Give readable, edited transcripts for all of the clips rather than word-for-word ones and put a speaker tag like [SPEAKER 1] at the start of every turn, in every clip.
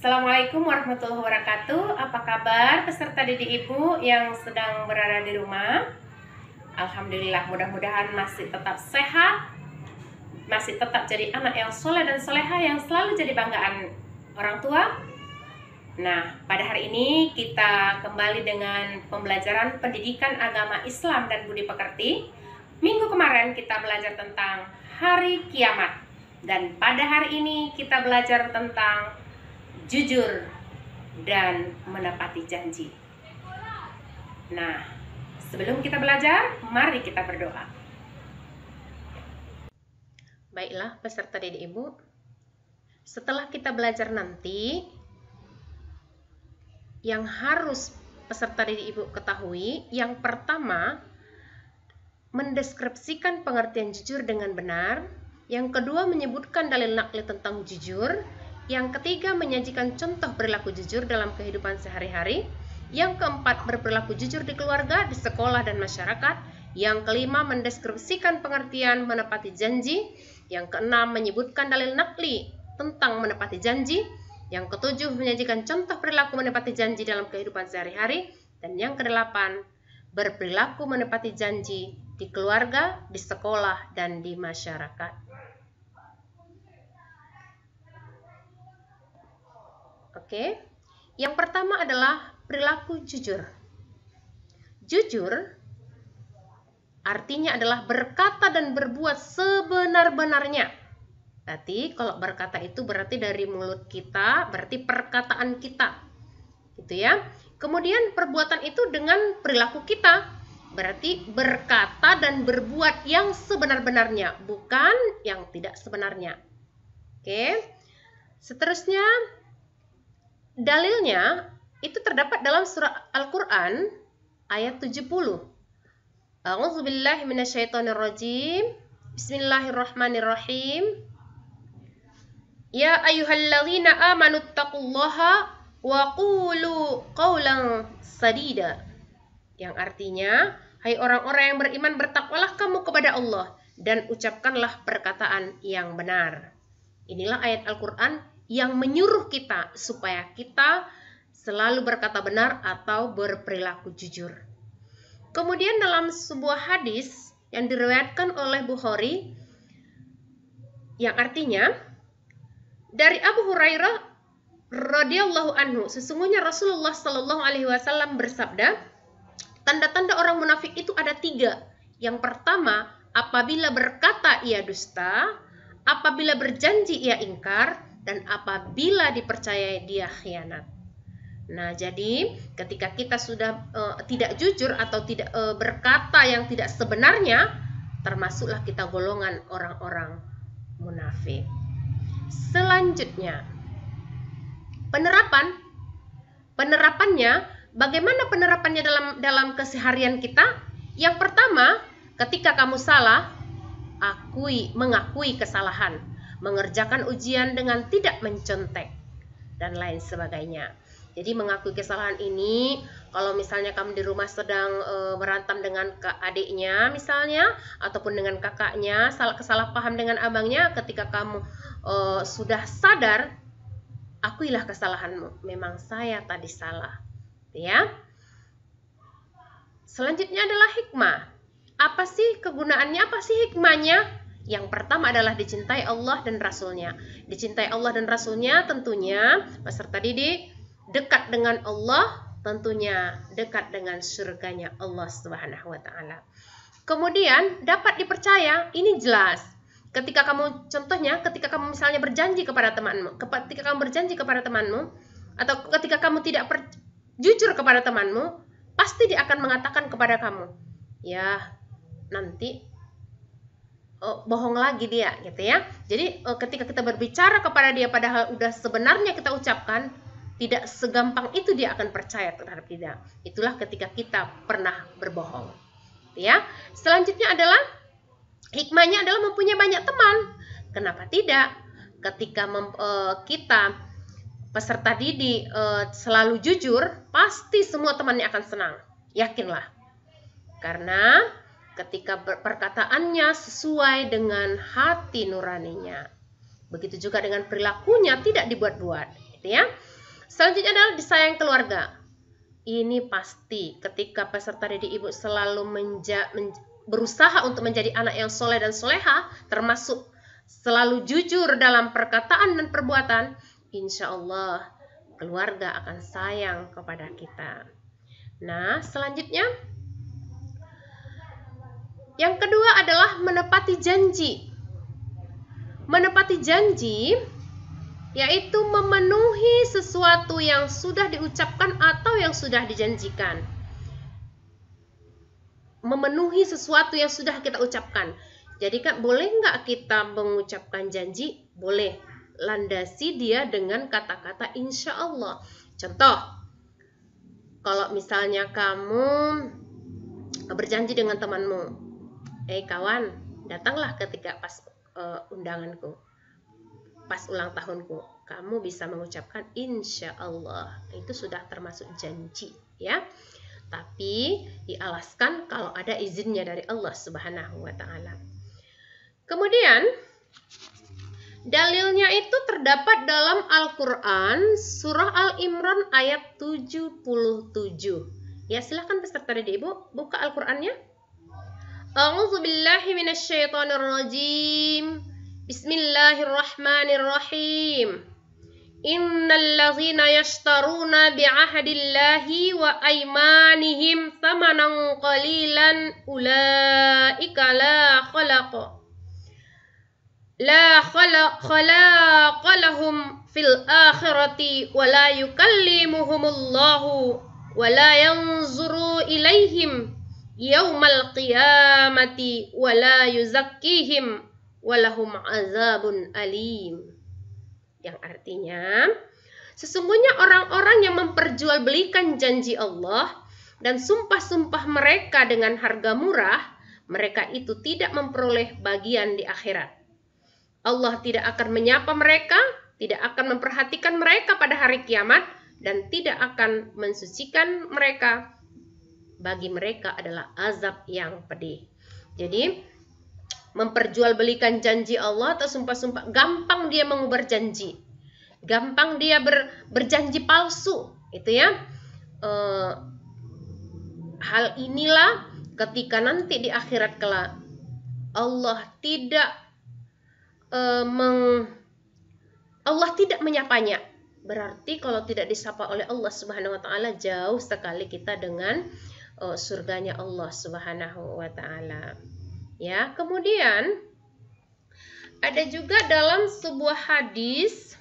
[SPEAKER 1] Assalamualaikum warahmatullahi wabarakatuh. Apa kabar peserta didik ibu yang sedang berada di rumah? Alhamdulillah, mudah-mudahan masih tetap sehat, masih tetap jadi anak yang soleh dan soleha yang selalu jadi banggaan orang tua. Nah, pada hari ini kita kembali dengan pembelajaran pendidikan agama Islam dan budi pekerti. Minggu kemarin kita belajar tentang hari kiamat, dan pada hari ini kita belajar tentang jujur dan menepati janji. Nah, sebelum kita belajar, mari kita berdoa. Baiklah peserta didik ibu, setelah kita belajar nanti, yang harus peserta didik ibu ketahui, yang pertama, mendeskripsikan pengertian jujur dengan benar. Yang kedua, menyebutkan dalil nakli tentang jujur. Yang ketiga, menyajikan contoh perilaku jujur dalam kehidupan sehari-hari. Yang keempat, berperilaku jujur di keluarga, di sekolah, dan masyarakat. Yang kelima, mendeskripsikan pengertian menepati janji. Yang keenam, menyebutkan dalil nakli tentang menepati janji. Yang ketujuh, menyajikan contoh perilaku menepati janji dalam kehidupan sehari-hari. Dan yang kedelapan, berperilaku menepati janji di keluarga, di sekolah, dan di masyarakat. Oke, yang pertama adalah perilaku jujur. Jujur artinya adalah berkata dan berbuat sebenar-benarnya. Berarti kalau berkata itu berarti dari mulut kita, berarti perkataan kita, gitu ya. Kemudian perbuatan itu dengan perilaku kita, berarti berkata dan berbuat yang sebenar-benarnya, bukan yang tidak sebenarnya. Oke, seterusnya dalilnya itu terdapat dalam surah Al-Quran ayat 70. A'udzubillahi minasyaitonirrajim. Bismillahirrahmanirrahim. Ya ayyuhalladzina amanu taqullaha wa qulu qawlan sadida. Yang artinya, hai orang-orang yang beriman, bertakwalah kamu kepada Allah dan ucapkanlah perkataan yang benar. Inilah ayat Al-Quran yang menyuruh kita supaya kita selalu berkata benar atau berperilaku jujur. Kemudian dalam sebuah hadis yang diriwayatkan oleh Bukhari, yang artinya dari Abu Hurairah radhiyallahu anhu, sesungguhnya Rasulullah Shallallahu alaihi wasallam bersabda, tanda-tanda orang munafik itu ada 3. Yang pertama, apabila berkata ia dusta, apabila berjanji ia ingkar, dan apabila dipercayai dia khianat. Nah, jadi ketika kita sudah tidak jujur atau tidak berkata yang tidak sebenarnya, termasuklah kita golongan orang-orang munafik. Selanjutnya, penerapannya, bagaimana penerapannya dalam keseharian kita? Yang pertama, ketika kamu salah, mengakui kesalahan, mengerjakan ujian dengan tidak mencontek, dan lain sebagainya. Jadi mengakui kesalahan ini, kalau misalnya kamu di rumah sedang berantem dengan adiknya misalnya, ataupun dengan kakaknya, kesalah paham dengan abangnya, ketika kamu sudah sadar, akuilah kesalahanmu, memang saya tadi salah, ya. Selanjutnya adalah hikmah. Apa sih kegunaannya, apa sih hikmahnya? Yang pertama adalah dicintai Allah dan Rasulnya. Dicintai Allah dan Rasulnya tentunya peserta didik dekat dengan Allah, tentunya dekat dengan surganya Allah Subhanahu wa Ta'ala. Kemudian dapat dipercaya, ini jelas. Ketika kamu, contohnya ketika kamu misalnya berjanji kepada temanmu, atau ketika kamu tidak jujur kepada temanmu, pasti dia akan mengatakan kepada kamu, ya nanti bohong lagi dia, gitu ya. Jadi ketika kita berbicara kepada dia padahal udah sebenarnya kita ucapkan, tidak segampang itu dia akan percaya terhadap kita. Itulah ketika kita pernah berbohong, ya. Selanjutnya adalah hikmahnya adalah mempunyai banyak teman. Kenapa tidak? Ketika kita peserta didik selalu jujur, pasti semua temannya akan senang. Yakinlah. Karena ketika perkataannya sesuai dengan hati nuraninya. Begitu juga dengan perilakunya, tidak dibuat-buat, gitu ya. Selanjutnya adalah disayang keluarga. Ini pasti ketika peserta didik ibu selalu berusaha untuk menjadi anak yang soleh dan soleha, termasuk selalu jujur dalam perkataan dan perbuatan, insya Allah keluarga akan sayang kepada kita. Nah, selanjutnya yang kedua adalah menepati janji. Menepati janji yaitu memenuhi sesuatu yang sudah diucapkan atau yang sudah dijanjikan. Memenuhi sesuatu yang sudah kita ucapkan. Jadi kan boleh nggak kita mengucapkan janji? Boleh. Landasi dia dengan kata-kata insya Allah. Contoh, kalau misalnya kamu berjanji dengan temanmu, kawan, datanglah ketika pas undanganku, pas ulang tahunku, kamu bisa mengucapkan insya Allah. Itu sudah termasuk janji, ya. Tapi dialaskan kalau ada izinnya dari Allah Subhanahu wa Ta'ala. Kemudian dalilnya itu terdapat dalam Al-Quran surah Al-Imran ayat 77. Ya, silahkan peserta didik ibu buka Al-Qurannya. A'udzu billahi minasyaitonir rajim. Bismillahirrahmanirrahim. Innal ladzina yashtaruna bi'ahdillahi wa aymanihim thamanan qalilan ulaika la khalaqa lahum fil akhirati wa la yukallimuhumullahu wa la yanzuru ilaihim yaumal qiyamati wa la yuzakkihim wa lahum azabun alim. Yang artinya, sesungguhnya orang-orang yang memperjualbelikan janji Allah dan sumpah-sumpah mereka dengan harga murah, mereka itu tidak memperoleh bagian di akhirat. Allah tidak akan menyapa mereka, tidak akan memperhatikan mereka pada hari kiamat, dan tidak akan mensucikan mereka. Bagi mereka adalah azab yang pedih. Jadi, memperjualbelikan janji Allah atau sumpah-sumpah, gampang dia mengubah janji. Gampang dia berjanji palsu. Itu ya. Hal inilah ketika nanti di akhirat kelak Allah tidak menyapanya. Berarti kalau tidak disapa oleh Allah Subhanahu wa Ta'ala, jauh sekali kita dengan surganya Allah Subhanahu wa Ta'ala. Ya, kemudian ada juga dalam sebuah hadis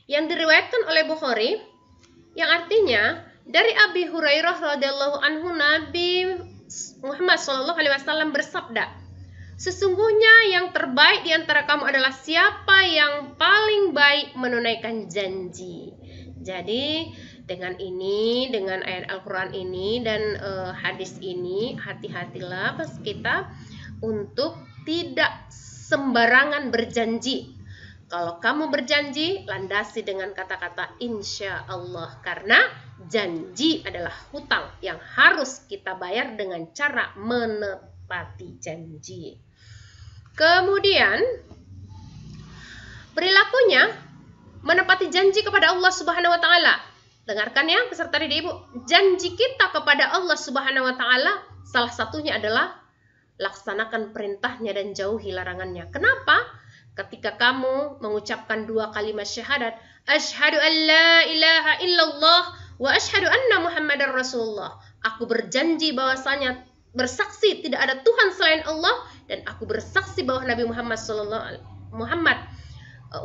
[SPEAKER 1] yang diriwayatkan oleh Bukhari yang artinya dari Abi Hurairah radhiyallahu anhu, Nabi Muhammad SAW bersabda, sesungguhnya yang terbaik di antara kamu adalah siapa yang paling baik menunaikan janji. Jadi dengan ini, dengan ayat Al-Quran ini dan hadis ini, hati-hatilah pas kita untuk tidak sembarangan berjanji. Kalau kamu berjanji, landasi dengan kata-kata insya Allah. Karena janji adalah hutang yang harus kita bayar dengan cara menepati janji. Kemudian, perilakunya menepati janji kepada Allah Subhanahu wa Ta'ala. Dengarkan ya peserta didik ibu, janji kita kepada Allah Subhanahu wa Ta'ala salah satunya adalah laksanakan perintahnya dan jauhi larangannya. Kenapa? Ketika kamu mengucapkan 2 kalimat syahadat, asyhadu an la ilaha illallah wa asyhadu anna Muhammadar Rasulullah. Aku berjanji bahwasanya bersaksi tidak ada Tuhan selain Allah, dan aku bersaksi bahwa Nabi Muhammad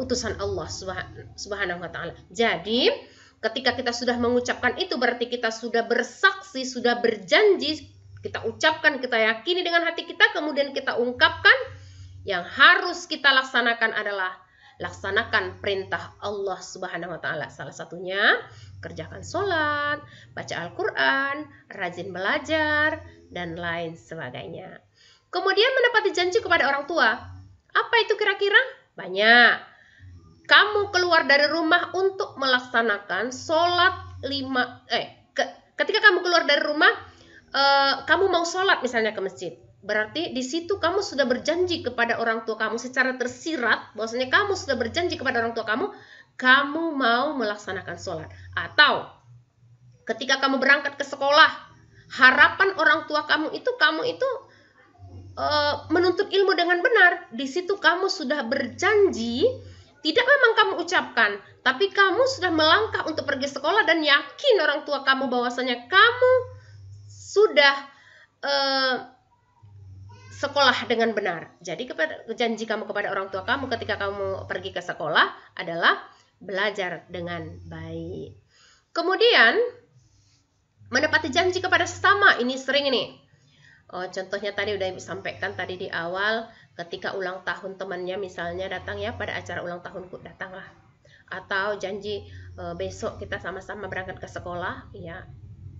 [SPEAKER 1] utusan Allah Subhanahu wa Ta'ala. Jadi ketika kita sudah mengucapkan itu, berarti kita sudah bersaksi, sudah berjanji, kita ucapkan, kita yakini dengan hati kita, kemudian kita ungkapkan. Yang harus kita laksanakan adalah laksanakan perintah Allah Subhanahu wa Ta'ala. Salah satunya kerjakan sholat, baca Al-Quran, rajin belajar, dan lain sebagainya. Kemudian menepati janji kepada orang tua. Apa itu kira-kira? Banyak. Kamu keluar dari rumah untuk melaksanakan sholat ketika kamu keluar dari rumah, kamu mau sholat misalnya ke masjid. Berarti di situ kamu sudah berjanji kepada orang tua kamu secara tersirat, bahwasanya kamu sudah berjanji kepada orang tua kamu, kamu mau melaksanakan sholat. Atau ketika kamu berangkat ke sekolah, harapan orang tua kamu itu menuntut ilmu dengan benar. Di situ kamu sudah berjanji, tidak memang kamu ucapkan, tapi kamu sudah melangkah untuk pergi sekolah dan yakin orang tua kamu bahwasanya kamu sudah sekolah dengan benar. Jadi janji kamu kepada orang tua kamu ketika kamu pergi ke sekolah adalah belajar dengan baik. Kemudian menepati janji kepada sesama, ini sering nih. Contohnya tadi udah Ibu sampaikan tadi di awal, ketika ulang tahun temannya misalnya datang ya, pada acara ulang tahunku datanglah. Atau janji besok kita sama-sama berangkat ke sekolah, ya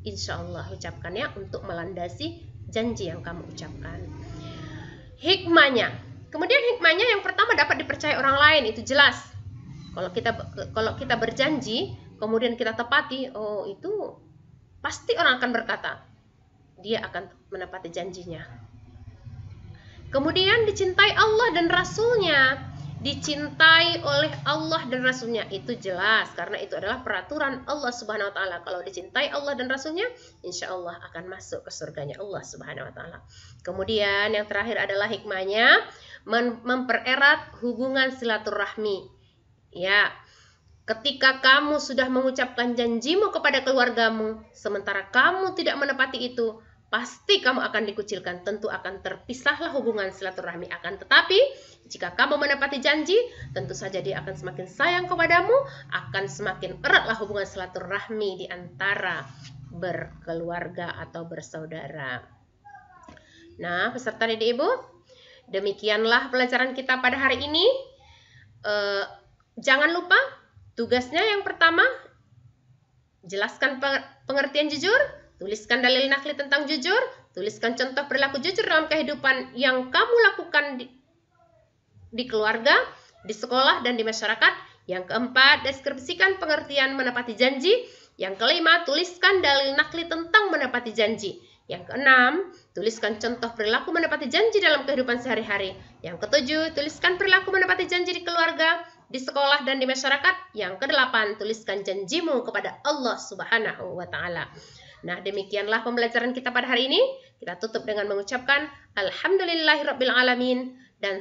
[SPEAKER 1] insya Allah ucapkan ya, untuk melandasi janji yang kamu ucapkan. Hikmahnya, kemudian hikmahnya yang pertama, dapat dipercaya orang lain, itu jelas. Kalau kita berjanji kemudian kita tepati, oh itu pasti orang akan berkata, dia akan menepati janjinya. Kemudian dicintai Allah dan Rasulnya, dicintai oleh Allah dan Rasulnya, itu jelas karena itu adalah peraturan Allah Subhanahu Wa Taala. Kalau dicintai Allah dan Rasulnya, insya Allah akan masuk ke surganya Allah Subhanahu Wa Taala. Kemudian yang terakhir adalah hikmahnya, mempererat hubungan silaturahmi. Ya, ketika kamu sudah mengucapkan janjimu kepada keluargamu, sementara kamu tidak menepati itu, pasti kamu akan dikucilkan, tentu akan terpisahlah hubungan silaturahmi. Akan tetapi, jika kamu menepati janji, tentu saja dia akan semakin sayang kepadamu, akan semakin eratlah hubungan silaturahmi di antara berkeluarga atau bersaudara. Nah, peserta didik Ibu, demikianlah pelajaran kita pada hari ini. Jangan lupa, tugasnya yang pertama, jelaskan pengertian jujur, tuliskan dalil nakli tentang jujur, tuliskan contoh perilaku jujur dalam kehidupan yang kamu lakukan di keluarga, di sekolah, dan di masyarakat. Yang keempat, deskripsikan pengertian menepati janji. Yang kelima, tuliskan dalil nakli tentang menepati janji. Yang keenam, tuliskan contoh perilaku menepati janji dalam kehidupan sehari-hari. Yang ketujuh, tuliskan perilaku menepati janji di keluarga, di sekolah, dan di masyarakat. Yang kedelapan, tuliskan janjimu kepada Allah Subhanahu wa Ta'ala. Nah, demikianlah pembelajaran kita pada hari ini. Kita tutup dengan mengucapkan Alhamdulillahirabbil alamin dan